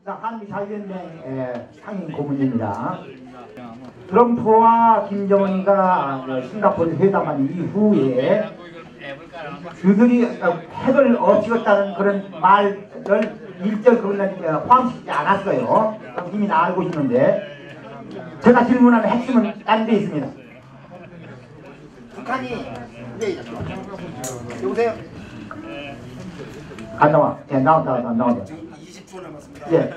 한미 자유연맹 상임 고문입니다. 트럼프와 김정은이가 싱가포르 회담한 이후에 그들이 핵을 없애겠다는 그런 말을 일절 그런 포함시키지 않았어요. 이미 다 알고 있는데 제가 질문하는 핵심은 딴 데 있습니다. 북한이 여보세요? 안 나와. 예, 나온다. 20초 남았습니다. 예,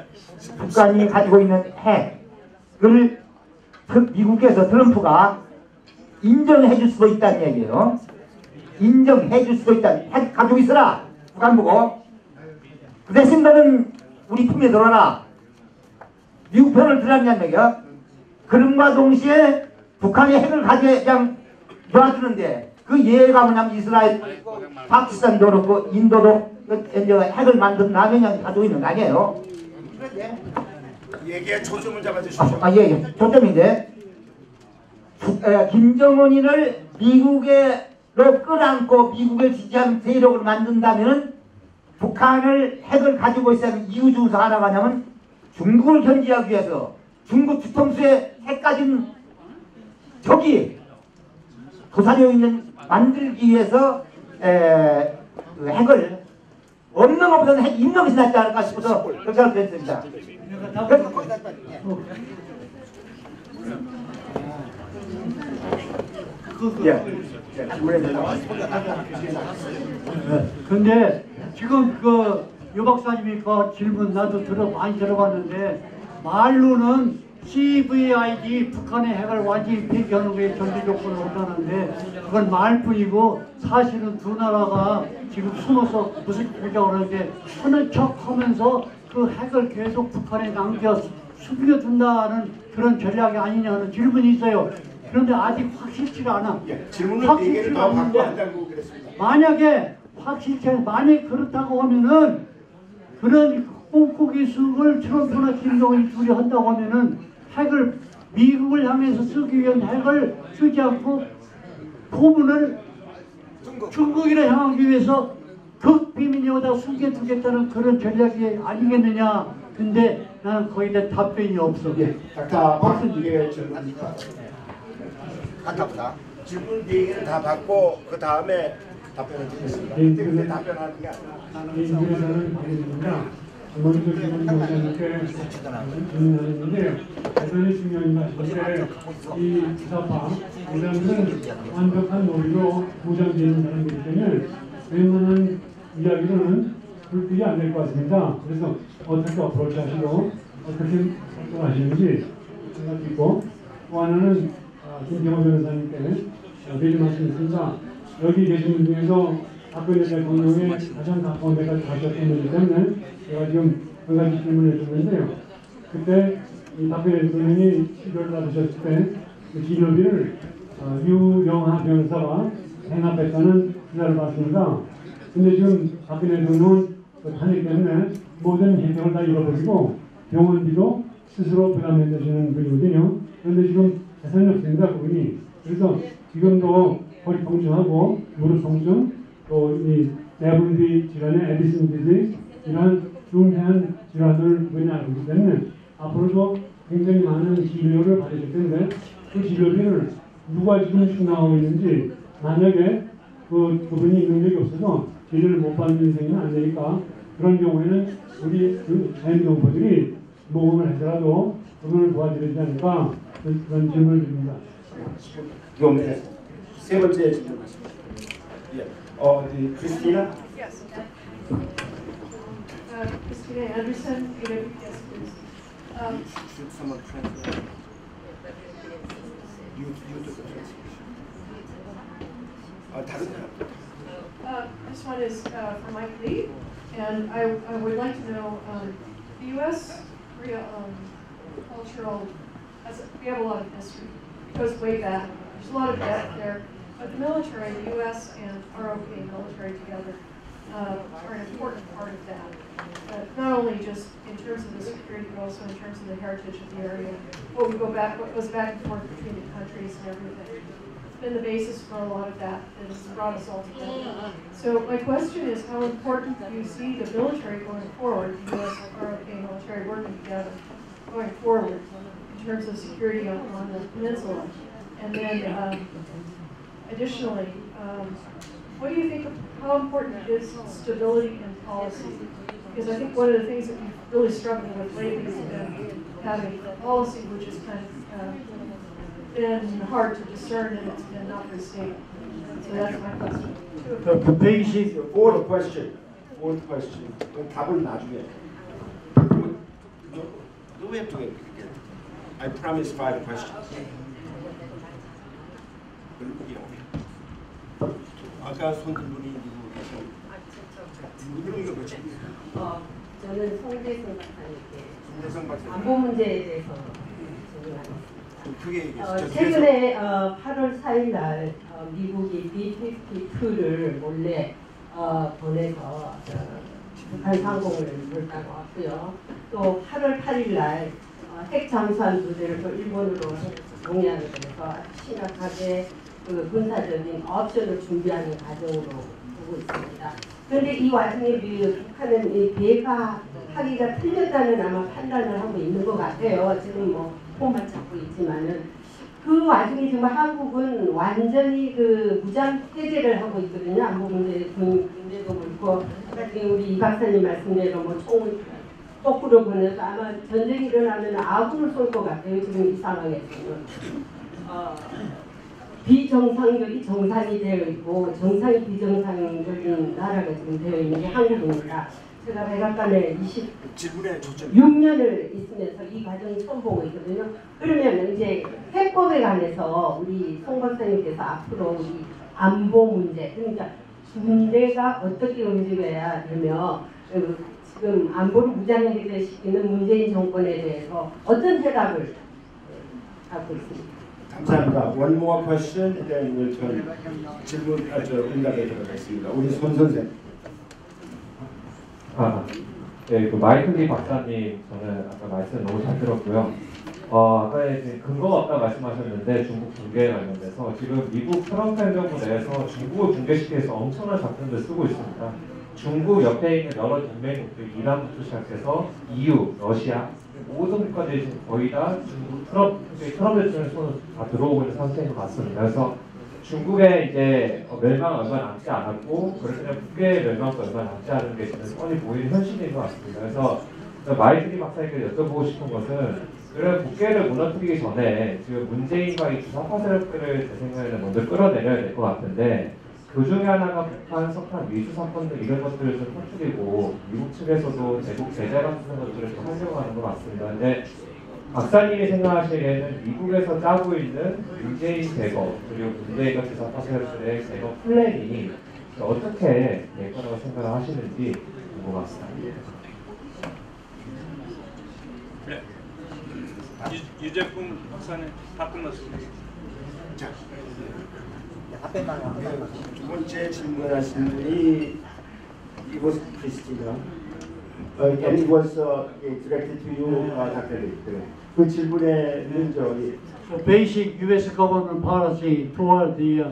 북한이 가지고 있는 핵을 미국에서 트럼프가 인정해 줄 수도 있다는 얘기예요. 인정해 줄 수도 있다. 핵 가지고 있어라. 북한 보고. 그 대신 너는 우리 품에 들어라. 미국 편을 들었냐는 얘기야. 그럼과 동시에 북한이 핵을 가지고 그냥 놔주는데 그 예가 뭐냐면 이스라엘, 파키스탄도 그렇고 인도도 핵을 만든 남해냥 가지고 있는 거 아니에요. 얘기에 초점을 잡아주십시오. 예. 초점인데 김정은이를 미국으로 끌어안고 미국을 지지하는 세력을 만든다면 북한을 핵을 가지고 있어야 하는 이유 중 하나가 뭐냐면 중국을 견제하기 위해서 중국 뒤통수에 핵 가진 적이 도사리에 있는 만들기 위해서 그 핵을 없는 것보다는 핵 있는 것이 낫지 않을까 싶어서 그렇게 생각했습니다. 근데 지금 유 박사님이 그 질문 나도 많이 들어봤는데 말로는 CVID 북한의 핵을 완전히 폐기하는 게 전제 조건을 한다는데 그건 말뿐이고 사실은 두 나라가 지금 숨어서 무슨 보자고 그러는데 하는 척 하면서 그 핵을 계속 북한에 숨겨둔다는 그런 전략이 아니냐는 질문이 있어요. 그런데 아직 확실치가 않아. 질문을 4개를 더 받고 한다고 그랬습니다. 만약에 만약 그렇다고 하면은 그런 꼼꼼히 수을 트럼프나 김정은이 둘이 한다고 하면은 핵을 미국을 향해서 쓰기 위한 핵을 쓰지 않고 포문을 중국이라 향하기 위해서 극비밀리에다 숨겨두겠다는 그런 전략이 아니겠느냐. 근데 나는 거기에 대한 답변이 없어. 닥터 박순기의 질문입니다. 질문 4개를 다 받고 그 다음에 답변을 드리겠습니다. 그때 답변하는 게 아니라 먼저 지금 모자님께 질문하는데 대단히 중요한 말씀인데 이 부사파 모자는 완벽한 논리로 보장되어 있는 사람이기 때문에 웬만한 이야기로는 불필이 안 될 것 같습니다. 그래서 어떻게 어프로치 하시고 어떻게 활동하시는지 생각이 있고 또 하나는 김경호 변호사님께 드릴 말씀이 있습니다. 여기 계신 분 중에서 박근혜 대통령의 가장 가까운 데까지 가셨던 분이기 때문에 제가 지금 한 가지 질문을 드렸는데요. 그때 이 박근혜 대통령이 치료를 받으셨을 때 그 치료비를 유영하 변호사가 행합했다는 기사를 봤습니다. 근데 지금 박근혜 대통령은 탄핵 때문에 모든 혜택을 다 잃어버리고 병원비도 스스로 부담해 주시는 분이거든요. 그런데 지금 재산이 없습니다, 그분이. 그래서 지금도 허리 통증하고 무릎 통증, 또 이 내분비 질환의 에디슨 디지즈 이런 중대한 질환을 그분이 알고 있기 때문에 앞으로도 굉장히 많은 진료를 받으실 텐데 그 진료비를 누가 지금 충당하고 있는지 만약에 그분이 능력이 없어서 진료를 못 받는 인생은 안 되니까 그런 경우에는 우리 자연정보들이 모금을 해서라도 그분을 도와드리지 않을까 그런 질문을 드립니다. 세 번째 질문하십니다. Christina? Yes. Christina Anderson, yes, please. Should someone translate? You do the translation. 다른 사람. This one is for Mike Lee, and I would like to know the U.S. Cultural. We have a lot of history. It goes way back. There's a lot of debt there. But the military, the U.S. and ROK military together are an important part of that. Not only just in terms of the security, but also in terms of the heritage of the area. What goes back and forth between the countries and everything. It's been the basis for a lot of that has brought us all together. So my question is, how important do you see the military going forward, the U.S. ROK military working terms of security on the peninsula? And then additionally, what do you think, how important is stability in policy? Because I think one of the things that we've really struggled with lately has been having a policy which has kind of been hard to discern and it's been not very stable. So that's my question. The basic Fourth question. 그 답을 나중에. Do we have to get? I promise 5 questions. 아까 손 든 분이 누구 계세요? 이거 뭐지? 저는 송대성 손대성 박사님께 박사님. 안보 문제에 대해서 질문하겠습니다. 크게 얘기해서 최근에 8월 4일 날 미국이 B-52를 몰래 보내서 북한 상공을 물다고 왔고요. 또 8월 8일 날 핵 잠수함 2대를 또 일본으로 동해안에 대해서 심각하게 그 군사적인 옵션을 준비하는 과정으로 보고 있습니다. 그런데 이 와중에 북한은 이 비핵화하기가 틀렸다는 아마 판단을 하고 있는 것 같아요. 지금 뭐 폼만 잡고 있지만은 그 와중에 정말 한국은 완전히 그 무장 해제를 하고 있거든요. 안보 문제도 그렇고 아까 우리 이 박사님 말씀대로 뭐 총을 거꾸로 보내서 아마 전쟁이 일어나면 아군을 쏠 것 같아요. 지금 이 상황에서는. 비정상적이 정상이 되어 있고 정상이 비정상적인 나라가 지금 되어 있는 게 한국입니다. 제가 백악관에 26년을 있으면서 이 과정을 처음 보고 있거든요. 그러면 이제 해법에 관해서 우리 송 박사님께서 앞으로 우리 안보 문제, 그러니까 군대가 어떻게 움직여야 되며 지금 안보를 무장해제시키는 문재인 정권에 대해서 어떤 해답을 갖고 있습니까? 감사합니다. One more question, then we'll turn 질문 응답에 들어가겠습니다. 우리 손 선생. 네, 그 마이클리 박사님 저는 아까 말씀 너무 잘 들었고요. 아까 이제 근거가 없다 말씀하셨는데 중국 붕괴에 관련돼서 지금 미국 트럼프 행정부 내에서 중국을 붕괴시키기 위해서 엄청난 작전들을 쓰고 있습니다. 중국 옆에 있는 여러 동맹국들, 이란부터 시작해서 EU, 러시아 모든 국가들이 지금 거의 다 중국 트럼프 대통령의 손을 다 들어오고 있는 상태인 것 같습니다. 그래서 중국의 이제 멸망 얼마 남지 않았고 그렇다면 북의 멸망도 얼마 남지 않은 게 지금 뻔히 보이는 현실인 것 같습니다. 그래서 마이클리 박사님께 여쭤보고 싶은 것은 그런 북계를 무너뜨리기 전에 지금 문재인과 이 주사파 세력들을 제 생각에는 먼저 끌어내려야 될 것 같은데 그 중에 하나가 북한 석탄 위수 사건 등 이런 것들을 좀 터뜨리고 미국 측에서도 대북 제재 같은 것들을 좀 하려고 하는 것 같습니다. 근데 박사님이 생각하시기에는 미국에서 짜고 있는 문재인 제거 그리고 문재인과 주사파 세력들의 제거 플랜이 어떻게 될 거라고 생각을 하시는지 궁금합니다. 네. 유재품 박사님 다 끝났습니다. 자, 두 번째 질문하신 분이 이보스 크리스티나. And it was directed to you, Dr. Lee. 그 질문에는 저기 the basic U.S. government policy toward the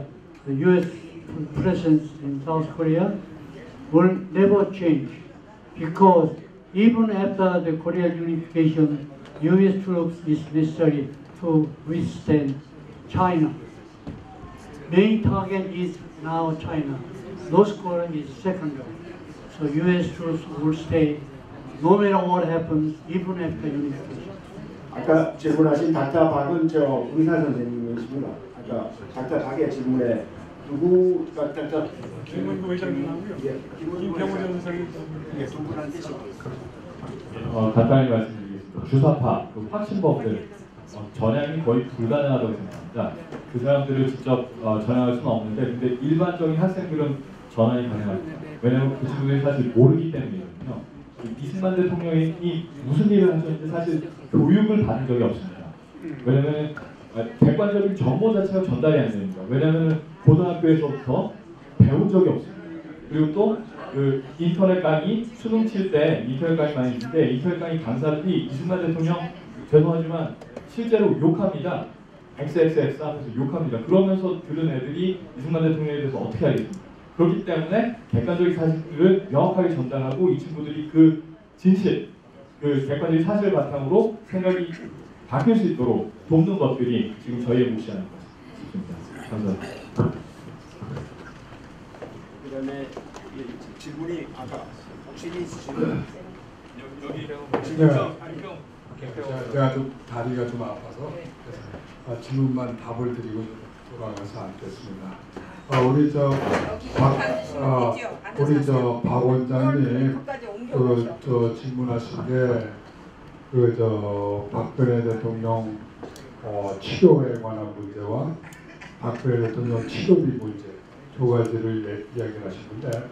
U.S. presence in South Korea will never change because even after the Korean unification, U.S. troops is necessary to withstand China. Main target is now China. North Korea is secondary. So U.S. troops will stay no matter what happens, even after unification. 아까 질문하신 닥터 박은 저 의사 선생님이시구나. 아까 닥터 박의 질문에 누구가 닥터 김문구 회장님하고요. 김병호 전설이 두 분한테 간단히 말씀드리겠습니다. 주사파, 그 확신범들 전향이 거의 불가능하다고 생각합니다. 그 사람들을 직접 전향할 수는 없는데 근데 일반적인 학생들은 전환이 가능합니다. 왜냐하면 그 친구들이 사실 모르기 때문이거든요. 이승만 대통령이 무슨 일을 하셨는지 사실 교육을 받은 적이 없습니다. 왜냐하면 객관적인 정보 자체가 전달이 안 됩니다. 왜냐하면 고등학교에서부터 배운 적이 없습니다. 그리고 또 그 인터넷 강의 수능 칠 때 인터넷 강의 많이 있는데 인터넷 강의 강사들이 이승만 대통령 죄송하지만 실제로 욕합니다. XXX 하면서 욕합니다. 그러면서 들은 애들이 이승만 대통령에 대해서 어떻게 알겠습니까? 그렇기 때문에 객관적인 사실들을 명확하게 전달하고 이 친구들이 그 진실, 그 객관적인 사실을 바탕으로 생각이 바뀔 수 있도록 돕는 것들이 지금 저희의 몫이라는 것입니다. 감사합니다. 그다음에 질문이 아까 취지 질문 여기 제가 좀 다리가 좀 아파서 질문만 답을 드리고 돌아가서 앉겠습니다. 우리 박 원장님 저 질문하신 게 박근혜 대통령 치료에 관한 문제와 박근혜 대통령 치료비 문제 두 가지를 이야기를 하시는데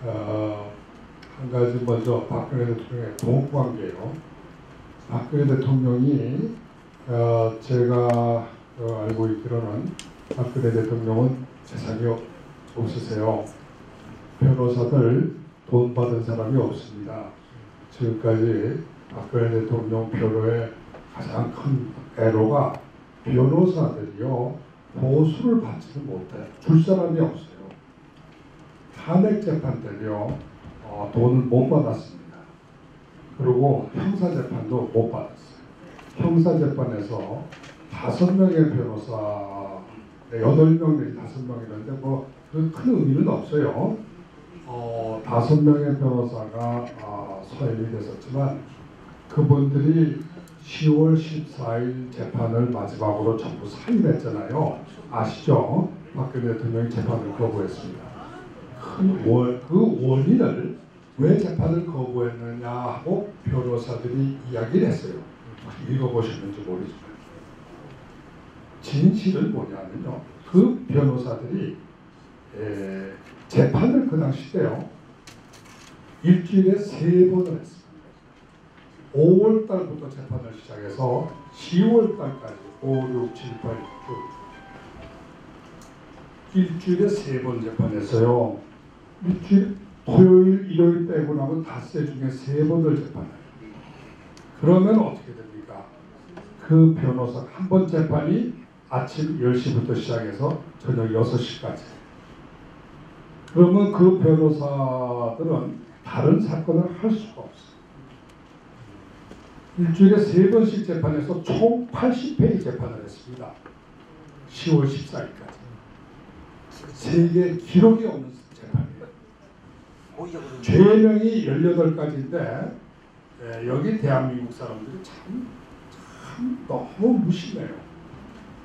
한 가지 먼저 박근혜 대통령의 돈 관계요. 박근혜 대통령이 제가 알고 있기로는 박근혜 대통령은 재산이 없으세요. 변호사들 돈 받은 사람이 없습니다. 지금까지 박근혜 대통령 변호의 가장 큰 애로가 변호사들이요 보수를 받지는 못해요. 줄 사람이 없어요. 탄핵 재판 때요 돈을 못 받았습니다. 그리고 형사재판도 못 받았어요. 형사재판에서 5명의 변호사, 8명 내지 5명이라는데 뭐 큰 의미는 없어요. 5명의 변호사가 서임이 됐었지만 그분들이 10월 14일 재판을 마지막으로 전부 사임했잖아요. 아시죠? 박근혜 대통령이 재판을 거부했습니다. 그 원인을 왜 재판을 거부했느냐 하고 변호사들이 이야기를 했어요. 읽어보셨는지 모르지만 진실은 뭐냐면요. 그 변호사들이 재판을 그 당시 때요. 일주일에 3번을 했습니다. 5월 달부터 재판을 시작해서 10월 달까지 5, 6, 7, 8, 9 일주일에 3번 재판했어요. 일주일 토요일, 일요일 빼고 나면 닷새 중에 3번을 재판해요. 그러면 어떻게 됩니까? 그 변호사 한 번 재판이 아침 10시부터 시작해서 저녁 6시까지. 그러면 그 변호사들은 다른 사건을 할 수가 없어요. 일주일에 3번씩 재판해서 총 80회의 재판을 했습니다. 10월 14일까지. 세계 기록이 없는 재판이에요. 죄명이 18가지인데 여기 대한민국 사람들이 참 너무 무심해요.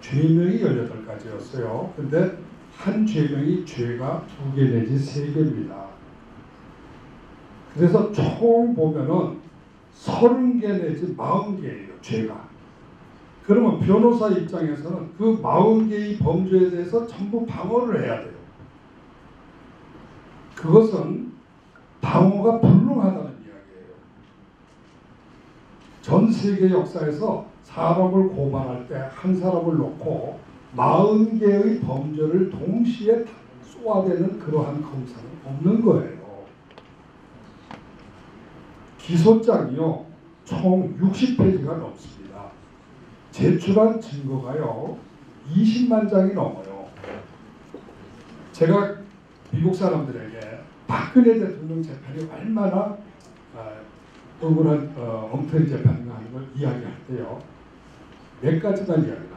죄명이 18가지였어요. 근데 한 죄명이 죄가 2개 내지 3개입니다. 그래서 총 보면은 30개 내지 40개예요. 죄가. 그러면 변호사 입장에서는 그 40개의 범죄에 대해서 전부 방어를 해야 돼요. 그것은 방어가 불능하다는 이야기예요. 전 세계 역사에서 사람을 고발할 때 한 사람을 놓고 40개의 범죄를 동시에 쏘아대는 그러한 검사는 없는 거예요. 기소장이요 총 60페이지가 넘습니다. 제출한 증거가요 20만 장이 넘어요. 제가 미국 사람들에게 박근혜 대통령 재판이 얼마나 억울한 엉터리 재판인가 하는 걸 이야기할 때요 몇 가지만 이야기합니다.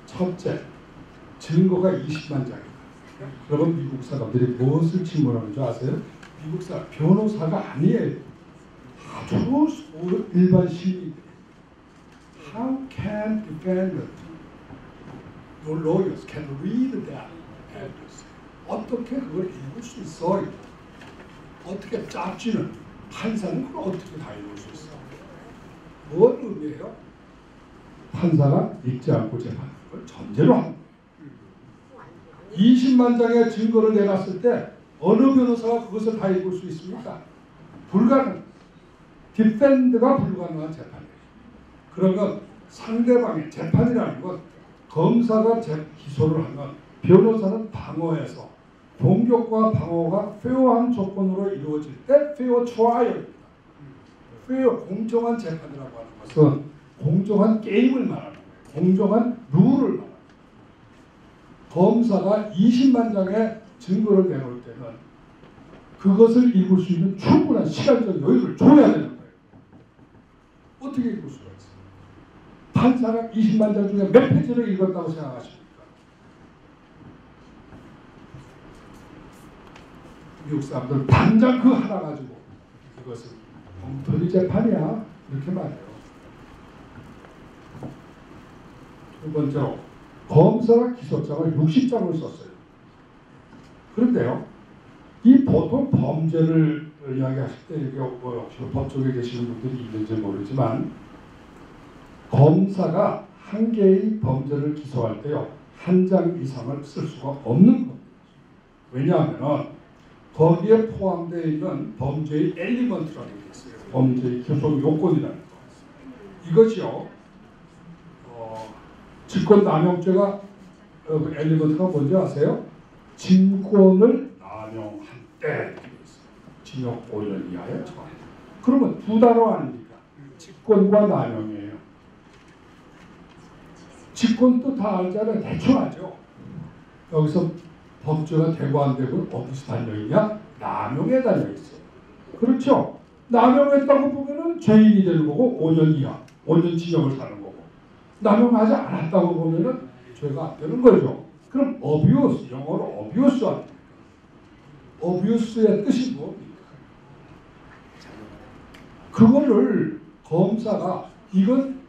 첫째, 증거가 20만 장이다. 그러면 미국 사람들이 무엇을 질문하는 줄 아세요? 미국 사람 변호사가 아니에요. 아주 일반 시민들. How can defendant, your lawyers can read that address? 어떻게 그걸 읽을 수 있어? 어떻게 짭지는 판사는 그걸 어떻게 다 읽을 수 있어? 뭔 의미예요? 판사가 읽지 않고 재판하는 걸 전제로 합니다. 20만 장의 증거를 내놨을 때 어느 변호사가 그것을 다 읽을 수 있습니까? 불가능. 디펜드가 불가능한 재판이에요. 그러면 상대방의 재판이라는 건 검사가 기소를 하면 변호사는 방어해서 공격과 방어가 페어한 조건으로 이루어질 때 페어 트라이얼입니다. 페어 공정한 재판이라고 하는 것은 공정한 게임을 말하는 거예요. 공정한 룰을 말하는 거예요. 검사가 20만 장의 증거를 내놓을 때는 그것을 읽을 수 있는 충분한 시간적 여유를 줘야 되는 거예요. 어떻게 읽을 수가 있어요? 판사가 20만 장 중에 몇 페이지를 읽었다고 생각하십니까? 미국 사람들 당장 그 하나 가지고 이것은 엉터리 재판이야 이렇게 말해요. 두 번째로 검사가 기소장을 60장을 썼어요. 그런데요, 이 보통 범죄를 이야기하실 때 이게 법조계 계시는 분들이 있는지 모르지만 검사가 한 개의 범죄를 기소할 때요, 한 장 이상을 쓸 수가 없는 겁니다. 왜냐하면 거기에 포함되어 있는 범죄의 엘리먼트라는 게 있어요. 범죄의 기소 요건이라는 거. 이것이요, 직권남용죄가 엘리먼트가 뭔지 아세요? 직권을 남용한 때 징역 5년 이하의 처벌. 그러면 두 단어 아닙니까? 직권과 남용이에요. 직권도 다 알잖아요. 대충 알죠. 여기서 범죄가 되고 안 되고 어디서 달려있냐? 남용에 달려있어요. 그렇죠? 남용했다고 보면은 죄인이 되는 거고 5년 이하, 5년 징역을 사는 거고, 남용하지 않았다고 보면은 죄가 안 되는 거죠. 그럼 어뷰스, 영어로 어뷰스 아닙니까? 어뷰스의 뜻이 뭡니까? 그거를 검사가 이건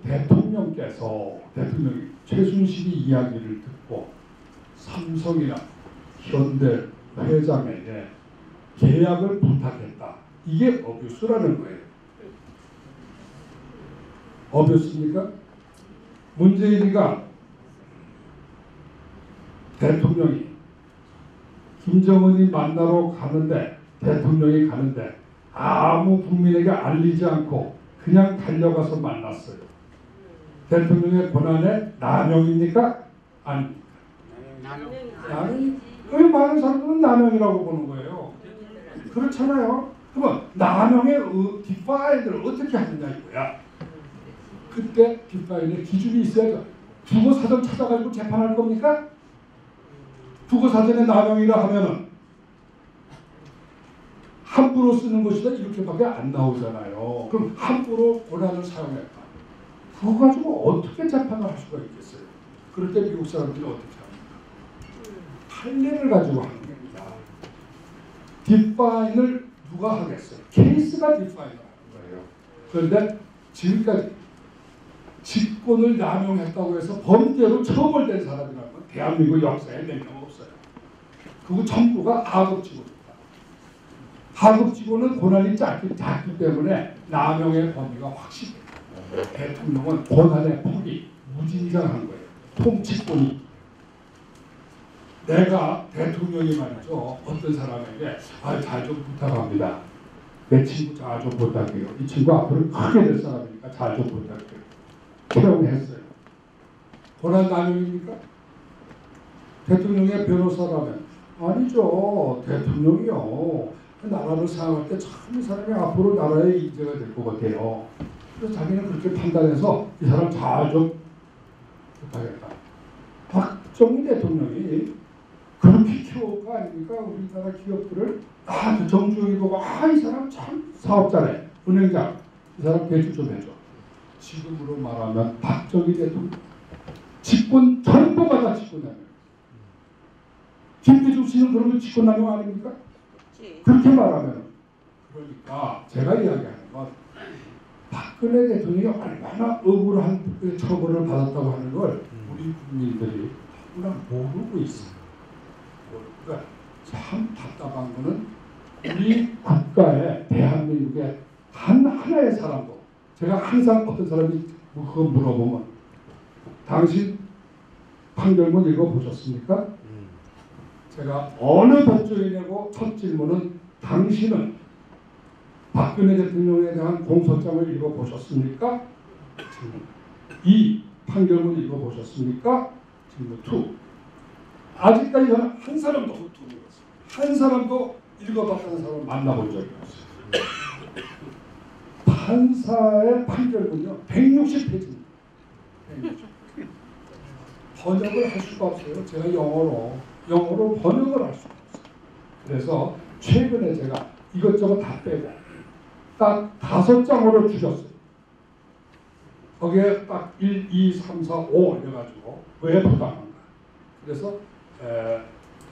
대통령이 최순실이 이야기를 듣고 삼성이나 현대 회장에게 계약을 부탁했다. 이게 어뷰스라는 거예요. 어뷰스입니까? 문재인이가 대통령이 김정은이 만나러 가는데, 대통령이 가는데 아무 국민에게 알리지 않고 그냥 달려가서 만났어요. 대통령의 권한의 남용입니까? 아닙니까? 남용. 많은 사람들은 남용이라고 보는 거예요. 그렇잖아요. 그러면 남용의 디파인을 어떻게 하느냐 이거야. 그때 디파인의 기준이 있어야죠. 국어사전 찾아가지고 재판할 겁니까? 국어사전에 남용이라 하면은 함부로 쓰는 것이다 이렇게밖에 안 나오잖아요. 그럼 함부로 권한을 사용했다. 그거 가지고 어떻게 재판을 할 수가 있겠어요? 그럴 때 미국 사람들이 어떻게 합니까? 판례를 가지고 하는 겁니다. 디파인을 누가 하겠어요? 케이스가 디파인을 하는 거예요. 그런데 지금까지 직권을 남용했다고 해서 범죄로 처벌된 사람이라는 건 대한민국 역사에 몇 명 없어요. 그리고 전부가 하급직원입니다. 하급직원은 권한이 작기 때문에 남용의 범위가 확실해요. 대통령은 권한의 폭이 무진장한 거예요. 통치권이. 내가 대통령이 말이죠. 어떤 사람에게 잘 좀 부탁합니다. 내 친구 잘 좀 부탁해요. 이 친구 앞으로 크게 될 사람이니까 잘 좀 부탁해요. 채용했어요. 권한 남용입니까? 대통령의 변호사라면 아니죠. 대통령이요. 나라를 사용할 때 참 이 사람이 앞으로 나라의 인재가 될 것 같아요. 그래서 자기는 그렇게 판단해서 이 사람 잘 좀 부탁했다. 박정희 대통령이 그렇게 키워온 거 아닙니까? 우리나라 기업들을 정주영이 보고 이 사람 참 사업자네. 은행장. 이 사람 배출 좀 해줘. 지금으로 말하면 박정희 대통령 직권 전부가 다 직권남용. 김대중 씨는 그러면 직권남용 아닙니까? 그렇게 말하면 그러니까 제가 이야기하는 건 박근혜 대통령이 얼마나 억울한 처벌을 받았다고 하는 걸 우리 국민들이 너무나 모르고 있어요. 그러니까 참 답답한 거는 우리 국가의 대한민국의 하나의 사람도 제가 항상 어떤 사람이 그거 물어보면 당신 판결문 읽어보셨습니까? 제가 어느 법조인에 내고 첫 질문은 당신은 박근혜 대통령에 대한 공소장을 읽어보셨습니까? 질문 2. 판결문 읽어보셨습니까? 질문 2. 아직까지 저는 한 사람도 읽어봤다는 사람을 만나본 적이 없어요. 판사의 판결문요 160페이지입니다. 160. 번역을 할 수가 없어요. 제가 영어로 번역을 할 수가 없어요. 그래서 최근에 제가 이것저것 다 빼고 딱 5장으로 줄였어요. 거기에 딱 1, 2, 3, 4, 5 이래가지고 왜 부당한가. 그래서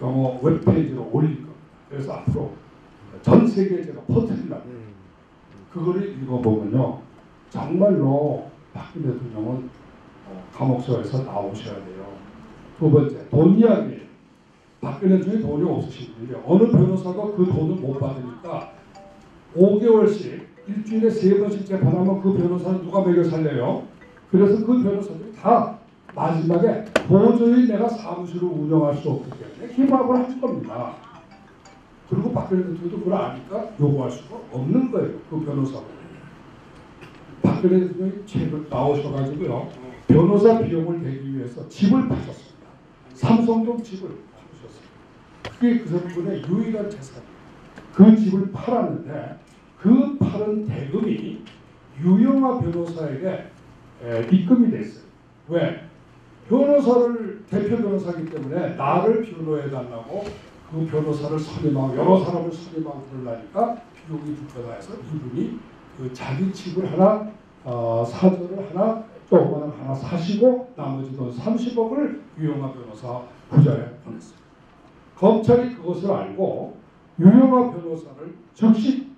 영어 웹페이지로 올릴 겁니다. 그래서 앞으로 전 세계에 제가 퍼뜨리려고 그거를 읽어보면요. 정말로 박근혜 대통령은 감옥소에서 나오셔야 돼요. 두 번째, 돈 이야기예요. 박근혜 중에 돈이 없으신 분인데 어느 변호사가 그 돈을 못 받으니까 5개월씩 일주일에 3번씩 재판하면 그 변호사는 누가 먹여 살려요? 그래서 그 변호사들이 다 마지막에 도저히 내가 사무실을 운영할 수 없기 때문에 희망을 한 겁니다. 그리고 박근혜 대통령도 그걸 아니까 요구할 수가 없는 거예요. 그 변호사가. 박근혜 대통령이 책을 나오셔가지고요. 변호사 비용을 내기 위해서 집을 파셨습니다. 삼성동 집을 파셨어요. 그게 그 사람분의 유일한 재산이에요. 그 집을 팔았는데 그 팔은 대금이 유영아 변호사에게 입금이 됐어요. 왜? 변호사를 대표 변호사이기 때문에 나를 변호해달라고 그 변호사를 선임하고 여러 사람을 선임하고 그러려니까 비용이 불편해서 이분이 그 자기 집을 하나 사저를 하나 조그마한 하나 사시고 나머지 돈 30억을 유영아 변호사 부자에 보냈어요. 검찰이 그것을 알고 유영아 변호사를 즉시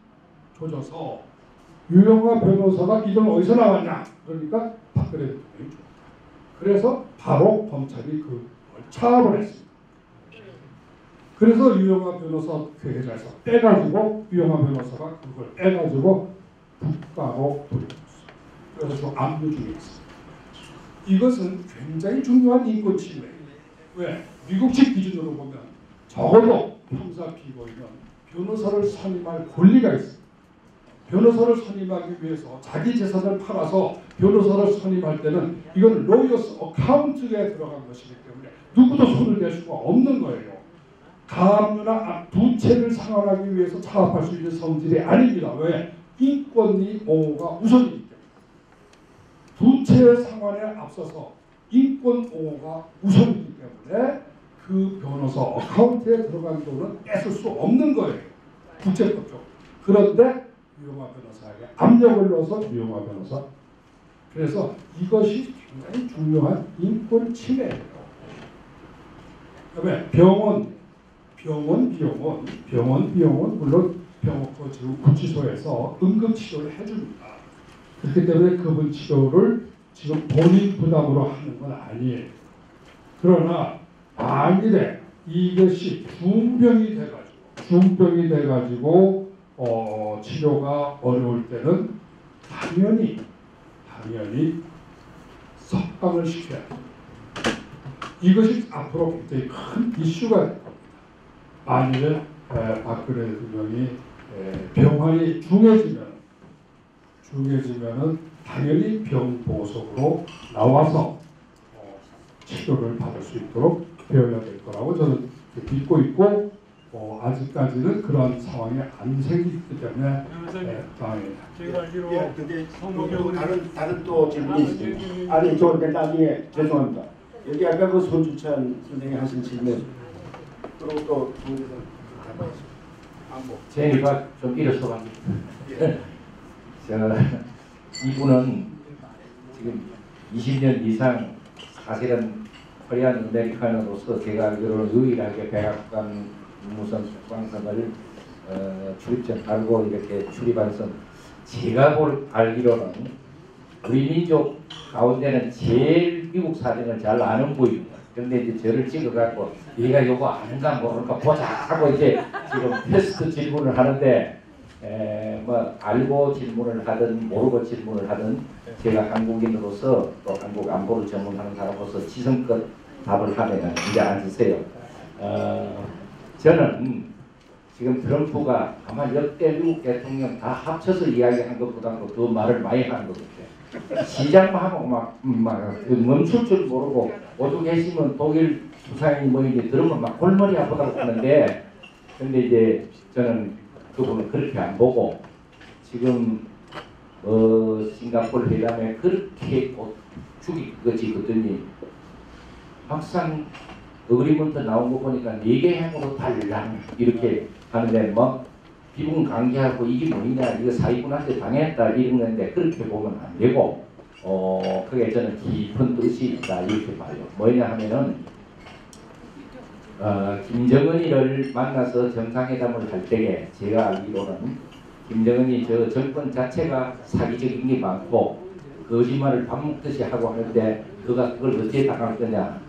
조져서 유영아 변호사가 이 돈 어디서 나왔냐 그러니까 박근혜 대통령이 줬다. 그래서 바로 검찰이 그걸 차압을 했습니다. 그래서 유영아 변호사 회계사에서 빼가지고 유영아 변호사가 그걸 빼가지고 국가로 돌려줬어요. 그래서 저 압류 중에 있습니다. 이것은 굉장히 중요한 인권 침해예요. 왜? 미국식 기준으로 보면 적어도 형사 피고인은 변호사를 선임할 권리가 있습니다. 변호사를 선임하기 위해서 자기 재산을 팔아서 변호사를 선임할 때는 이건 로이어스 어카운트에 들어간 것이기 때문에 누구도 손을 댈 수가 없는 거예요. 가압류나 부채를 상환하기 위해서 차압할 수 있는 성질이 아닙니다. 왜? 인권이 옹호가 우선이기 때문에. 부채 상환에 앞서서 인권 옹호가 우선이기 때문에 그 변호사 어카운트에 들어간 돈은 뺏을 수 없는 거예요. 부채법적으로. 그런데 유영아 변호사에게 압력을 넣어서 유영아 변호사. 그래서 이것이 굉장히 중요한 인권 침해예요. 그다음에 병원 비용은 물론 병원 지금 구치소에서 응급치료를 해줍니다. 그렇기 때문에 그분 치료를 지금 본인 부담으로 하는 건 아니에요. 그러나 만일에 이것이 중병이 돼가지고 치료가 어려울 때는 당연히 석방을 시켜야 합니다. 이것이 앞으로 굉장히 큰 이슈가 될 겁니다. 만일에 박근혜 대통령이 병환이 중해지면은 당연히 병보석으로 나와서 치료를 받을 수 있도록 되어야 될 거라고 저는 믿고 있고 아직까지는 그런 상황이 안 생기기 때문에 다행입니다. 제가 알기로 예, 근데 다른 또 질문이 있습니다. 아니 저 나중에 죄송합니다. 여기 아까 그 손주찬 선생님이 하신 질문 그리고 또 제가 좀 일어서 갑니다. 이분은 지금 20년 이상 사실은 코리안 아메리카노로서 제가 알기로는 유일하게 백악관 무선 속방선을 출입전 알고 이렇게 출입한 선 제가 알기로는 우리 민족 가운데는 제일 미국 사정을 잘 아는 분입니다. 그런데 이제 저를 찍어갖고 얘가 요거 아는가 모르는가 보자 하고 이제 지금 테스트 질문을 하는데 뭐 알고 질문을 하든 모르고 질문을 하든 제가 한국인으로서 또 한국 안보를 전문하는 사람으로서 지성껏 답을 하면 이제 앉으세요. 저는 지금 트럼프가 아마 역대 미국 대통령 다 합쳐서 이야기한 것보다도 더 말을 많이 하는 것 같아요. 시작만 하고 막 멈출 줄 모르고 오죽 계시면 독일 수사인이 뭐 이제 들으면 막 골머리 아프다고 하는데 근데 이제 저는 그분은 그렇게 안 보고 지금 싱가포르 회담에 그렇게 죽이거지 그더니 막상 어그리먼트 나온 거 보니까 4개 행으로 달랑 이렇게 하는데 뭐 비군 강제하고 이게 뭐냐 이거 사기꾼한테 당했다 이런 건데 그렇게 보면 안 되고 그게 저는 깊은 뜻이 있다 이렇게 봐요. 뭐냐 하면은 김정은이를 만나서 정상회담을 할 때에 제가 알기로는 김정은이 저 정권 자체가 사기적인 게 많고 거짓말을 밥 먹듯이 하고 하는데 그가 그걸 어떻게 당할 거냐.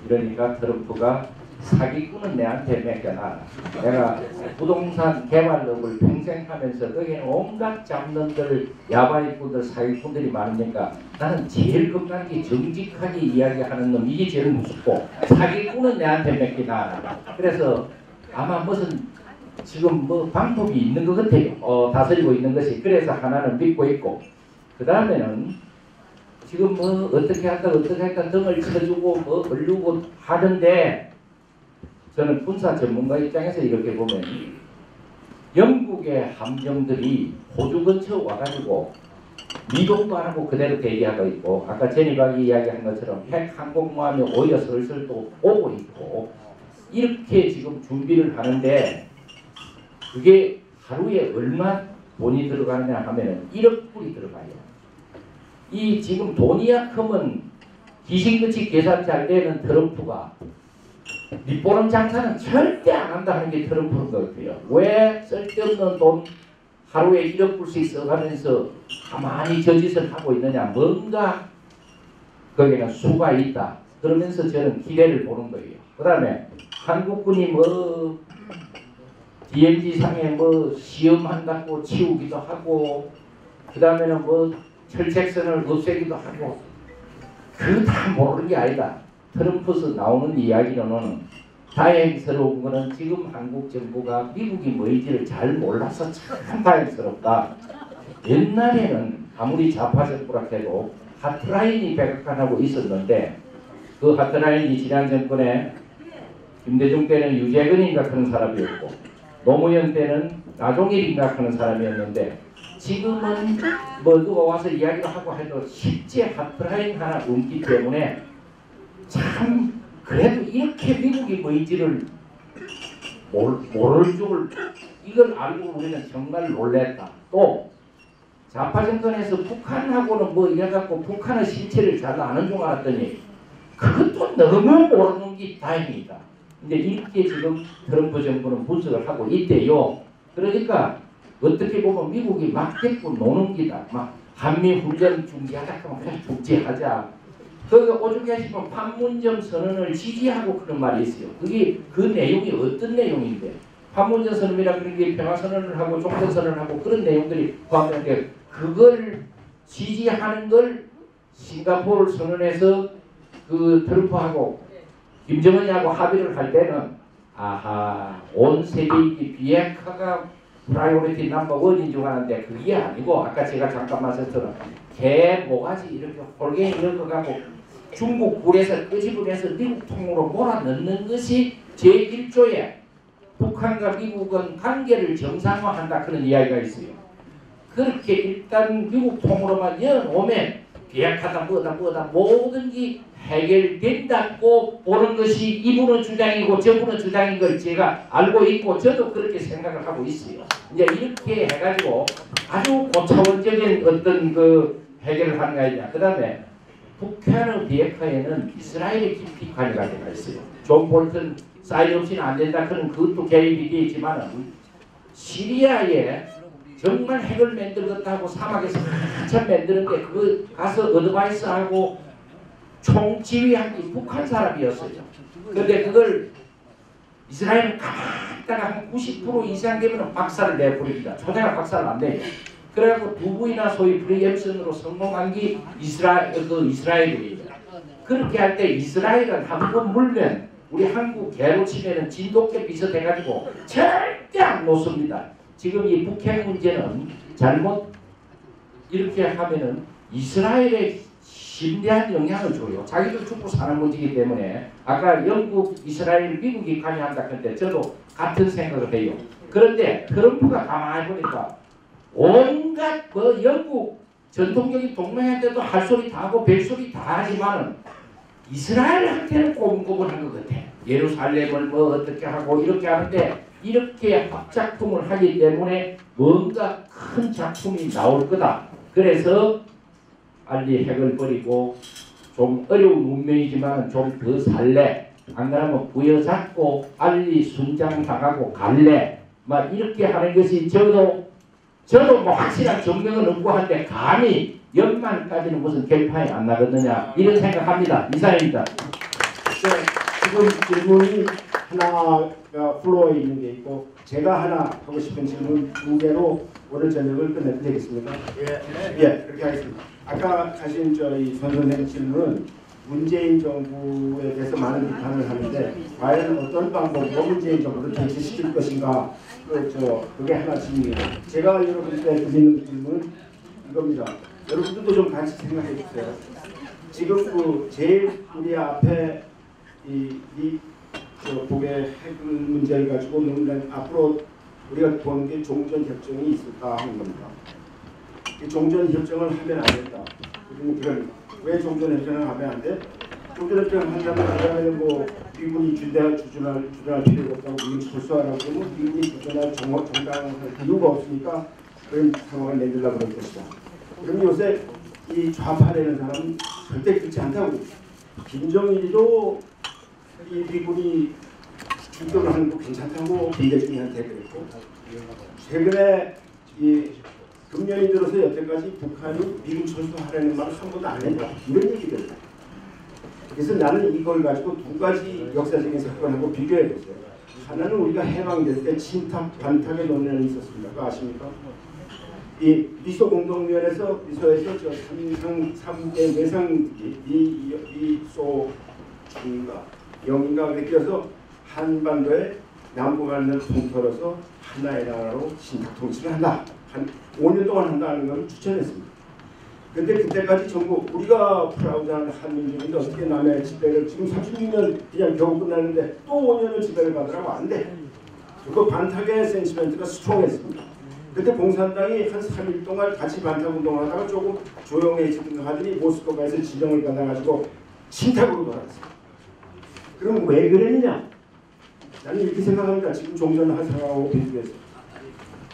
그러니까 트럼프가 사기꾼은 내한테 맡겨놔. 내가 부동산 개발업을 평생 하면서 거기에 온갖 잡놈들, 야바이꾼들, 사기꾼들이 많으니까 나는 제일 겁나는 게 정직하게 이야기하는 놈, 이게 제일 무섭고 사기꾼은 내한테 맡겨놔. 그래서 아마 무슨 지금 뭐 방법이 있는 것 같아요. 다스리고 있는 것이. 그래서 하나는 믿고 있고 그 다음에는 지금 뭐 어떻게 할까 등을 쳐주고 뭐 걸르고 하는데 저는 군사 전문가 입장에서 이렇게 보면 영국의 함정들이 호주 근처 와가지고 미동도 안 하고 그대로 대기하고 있고 아까 제니박이 이야기한 것처럼 핵 항공모함이 오히려 슬슬 또 오고 있고 이렇게 지금 준비를 하는데 그게 하루에 얼마 돈이 들어가느냐 하면은 1억 불이 들어가요. 이 지금 돈이 약하면 귀신같이 계산 잘 되는 트럼프가 밑보는 장사는 절대 안 한다 하는 게 트럼프인 것 같아요. 왜 쓸데없는 돈 하루에 1억 불씩 써가면서 가만히 저 짓을 하고 있느냐. 뭔가 거기는 수가 있다. 그러면서 저는 기대를 보는 거예요. 그 다음에 한국군이 뭐 DMZ상에 뭐 시험한다고 치우기도 하고 그 다음에는 뭐 철책선을 없애기도 하고 그거 다 모르는 게 아니다. 트럼프에서 나오는 이야기로는 다행스러운 거는 지금 한국 정부가 미국이 뭐인지를 잘 몰라서 참 다행스럽다. 옛날에는 아무리 좌파 정부라 해도 하트라인이 백악관하고 있었는데 그 하트라인이 지난 정권에 김대중 때는 유재근인가 그런 사람이었고 노무현 때는 나종일인가 하는 사람이었는데 지금은 뭐 누가 와서 이야기를 하고 해도 실제 하트라인 하나 없기 때문에 참 그래도 이렇게 미국이 뭐인지를 모를 줄 이걸 알고 우리는 정말 놀랬다. 또 좌파 정권에서 북한하고는 뭐 이래갖고 북한의 실체를 잘 아는 줄 알았더니 그것도 너무 모르는 게 다행이다. 근데 이렇게 지금 트럼프 정부는 분석을 하고 있대요. 그러니까 어떻게 보면 미국이 막 데리고 노는 기다. 막 한미 훈련 중지하자 하면 그냥 중지하자. 그 오죽하시면 판문점 선언을 지지하고 그런 말이 있어요. 그게 그 내용이 어떤 내용인데 판문점 선언이라 그런 게 평화선언을 하고 종전선언을 하고 그런 내용들이 포함되는데 그걸 지지하는 걸 싱가포르 선언에서 그 트럼프하고 김정은이하고 합의를 할 때는 아하 온 세계인이 비핵화가 프라이오리티 넘버 원인 줄 아는데 그게 아니고 아까 제가 잠깐 말씀처럼 개 모가지 이렇게 홀갱이 엮어가고 중국 굴에서 끄집어내서 미국 통으로 몰아넣는 것이 제1조에 북한과 미국은 관계를 정상화한다 그런 이야기가 있어요. 그렇게 일단 미국 통으로만 열어오면 비핵화다 뭐다 모든 게 해결된다고 보는 것이 이분의 주장이고 저분의 주장인 걸 제가 알고 있고 저도 그렇게 생각을 하고 있어요. 이제 이렇게 해가지고 아주 고차원적인 어떤 그 해결을 하는 게 아니냐. 그 다음에 북한의 비핵화에는 이스라엘의 깊이 관여가 되어 있어요. 존 볼튼 사인 없이는 안 된다 그런 그것도 개입이 되어 있지만 시리아에 정말 핵을 만들겠다고 사막에서 한참 만드는데 그 가서 어드바이스하고 총지휘한 게 북한 사람이었어요. 그런데 그걸 이스라엘은 가만히 있다가 한 90% 이상 되면 박살을 내버립니다. 초대가 박살 안 돼요. 그래갖고 두 부이나 소위 프리엠션으로 성공한 게 이스라엘이에요. 그렇게 할 때 이스라엘은 한 번 물면 우리 한국 개로 치면은 진돗개 비슷해가지고 절대 안 놓습니다. 지금 이 북핵 문제는 잘못 이렇게 하면은 이스라엘에 심대한 영향을 줘요. 자기들 죽고 사는 문제이기 때문에 아까 영국, 이스라엘, 미국이 관여한다 했는데 저도 같은 생각을 해요. 그런데 트럼프가 가만히 보니까 온갖 뭐 영국 전통적인 동맹한테도 할 소리 다 하고 별소리 다 하지만은 이스라엘한테는 꼬문꼬문한 것 같아. 예루살렘을 뭐 어떻게 하고 이렇게 하는데 이렇게 합작품을 하기 때문에 뭔가 큰 작품이 나올 거다. 그래서 빨리 핵을 버리고 좀 어려운 운명이지만 좀 더 살래. 안 그러면 부여잡고 빨리 순장 나가고 갈래. 막 이렇게 하는 것이 저도 뭐 확실한 증명은 없고 한데 감히 연말까지는 무슨 결판이 안 나겠느냐 이런 생각합니다. 이상입니다. 네, 지금 질문이 하나가 플로어에 있는 게 있고 제가 하나 하고 싶은 질문 2개로 오늘 저녁을 끝내도 되겠습니까? 예, 그렇게 하겠습니다. 아까 하신 저희 선 선생님 질문은 문재인 정부에 대해서 많은 비판을 하는데 과연 어떤 방법으로 문재인 정부를 대체시킬 것인가 그게 하나 질문이에요. 제가 여러분들께 드리는 질문은 이겁니다. 여러분들도 좀 같이 생각해 주세요. 지금 제일 우리 앞에 북의 핵 문제를 가지고 앞으로 우리가 보는 게 종전 협정이 있을까 하는 겁니다. 이 종전 협정을 하면 안 된다. 그러니까 왜 종전 협정을 하면 안 돼? 종전 협정을 한다면 뭐 미군이 주둔할 필요가 없다고 미군 철수하라고 그러면 미군이 주둔할 정당할 이유가 없으니까 그런 상황을 내주려고 그럴 것이다. 그럼 요새 이 좌파되는 사람은 절대 그렇지 않다고. 김정일도 이 미군이 출동을 하는 거 괜찮다고 김대중한테 그랬고 최근에 이 금년이 들어서 여태까지 북한이 미군 철수하라는 말을 한 번도 안 했다. 이런 얘기들. 그래서 나는 이걸 가지고 두 가지 역사적인 사건하고 비교해봤어요. 하나는 우리가 해방될 때 친탁, 반탁의 논란이 있었습니다. 그거 아십니까? 이 미소 공동위원회에서 미소에서 저 삼대 외상들이 미소 중인가 영인가 그렇게 해서 한반도에 남북한을 통틀어서 하나의 나라로 신탁 통치를 한다. 한 5년 동안 한다는 걸 추천했습니다. 근데 그때까지 전부 우리가 프라우드한 한민족인데 어떻게 남의 집회를 지금 36년 그냥 겨우 끝났는데 또 5년을 집회를 가더라고. 안 돼. 그 반탁의 센티멘트가 스트롱했습니다. 그때 공산당이 한 3일 동안 같이 반탁운동을 하다가 조금 조용해지든가 하더니 모스크바에서 지령을 받아가지고 신탁으로 돌아갔어요. 그럼 왜 그랬느냐? 나는 이렇게 생각합니다. 지금 종전한 상황하고 비교해서.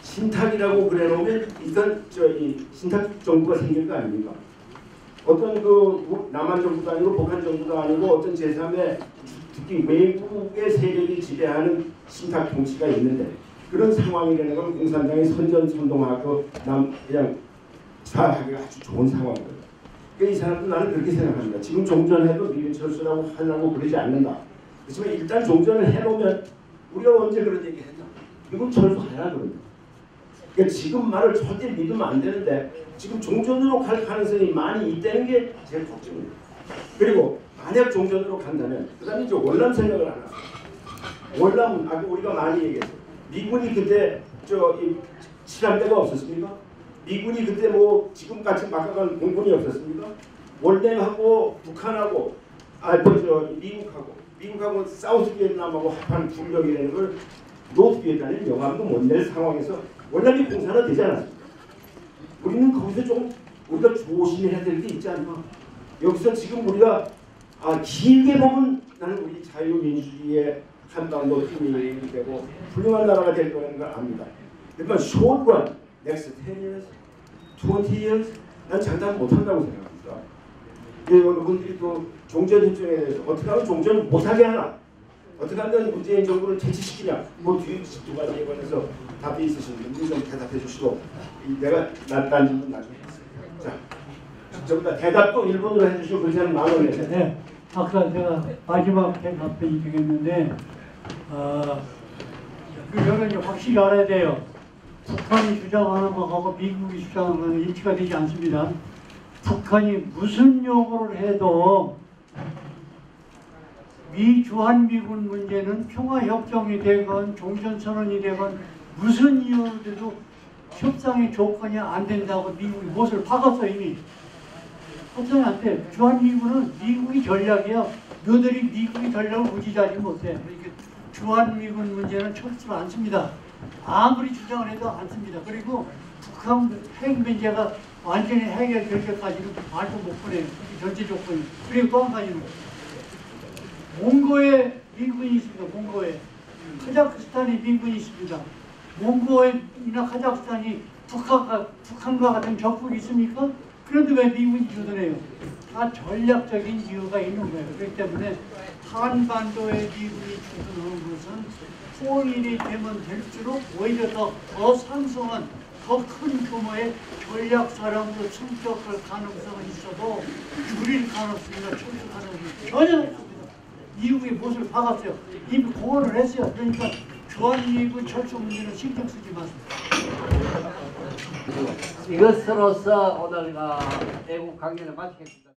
신탁이라고 그래놓으면 일단 이 신탁 정부가 생길 거 아닙니까? 어떤 그 남한 정부도 아니고 북한 정부도 아니고 어떤 제3의 특히 외국의 세력이 지배하는 신탁 통치가 있는데 그런 상황이라는 건 공산당이 선전선동하고 그냥 사하기가 아주 좋은 상황이거든요. 그러니까 이 사람도 나는 그렇게 생각합니다. 지금 종전해도 미군 철수라고 하려고 그러지 않는다. 그렇지만 일단 종전을 해놓으면 우리가 언제 그런 얘기 했나? 미군 철수하라 그러면. 그러니까 지금 말을 절대 믿으면 안 되는데 지금 종전으로 갈 가능성이 많이 있다는 게 제일 걱정입니다. 그리고 만약 종전으로 간다면 그 다음에 이제 월남 생각을 안 합니다. 월남은 아까 우리가 많이 얘기했죠. 미군이 그때 칠할 데가 없었습니까? 미군이 그때 뭐 지금같이 막아간 공군이 없었습니까? 월남하고 북한하고 미국하고 사우스 비엔남하고 합한 군력이라는 걸 노스 비엔남의 명함도 못 낼 상황에서 월남이 공산화 되지 않았습니까? 우리는 거기서 좀 우리가 조심해야 될 게 있지 않나? 여기서 지금 우리가 길게 보면 나는 우리 자유민주주의의 한반도 힘이 되고 훌륭한 나라가 될 거라는 걸 압니다. 그러니까 short run, next 10 years, 20 years 난 장담 못한다고 생각합니다. 여러분들이 또 종전협정에 대해서 어떻게 하면 종전을 못하게 하나? 어떻게 하면 문재인 정부를 퇴치시키냐? 뭐 뒤에 두 가지에 관해서 답이 있으신 분들이 좀 대답해 주시고 내가 난 질문 나중에 했어요. 자, 전부 다 대답도 1분으로 해주시고 그렇지 않으면 만 원에. 네, 아까 제가 마지막 답변이 되겠는데 그거는 확실히 알아야 돼요. 북한이 주장하는 것하고 미국이 주장하는 것은 일치가 되지 않습니다. 북한이 무슨 요구를 해도 주한미군 문제는 평화협정이 되건 종전선언이 되건 무슨 이유로도 협상의 조건이 안 된다고 미국이 못을 박았어 이미. 협상이 안 돼. 주한미군은 미국이 전략이야. 너희들이 미국이 전략을 무지하지 못해. 그러니까 주한미군 문제는 철수를 안 씁니다. 아무리 주장을 해도 안 씁니다. 그리고 북한 핵 문제가 완전히 해결될 때까지는 말도 못 보내요. 전제 조건이. 그리고 또 한 가지는 몽고에 미군이 있습니다. 몽고에. 카자흐스탄에 미군이 있습니다. 몽고에나 카자흐스탄이 북한과 같은 적국이 있습니까? 그런데 왜 미국이 주둔해요? 다 전략적인 이유가 있는 거예요. 그렇기 때문에 한반도에 미국이 주둔하는 것은 통일이 되면 될수록 오히려 더 상승한 더 큰 규모의 전략사령으로 성격할 가능성은 있어도 줄일 가능성이나 철수 가능성이 전혀 없습니다. 미국이 못을 박았어요. 이미 공언을 했어요. 그러니까 주한미군 철수 문제는 신경 쓰지 마세요. 이것으로서 오늘 애국 강연을 마치겠습니다.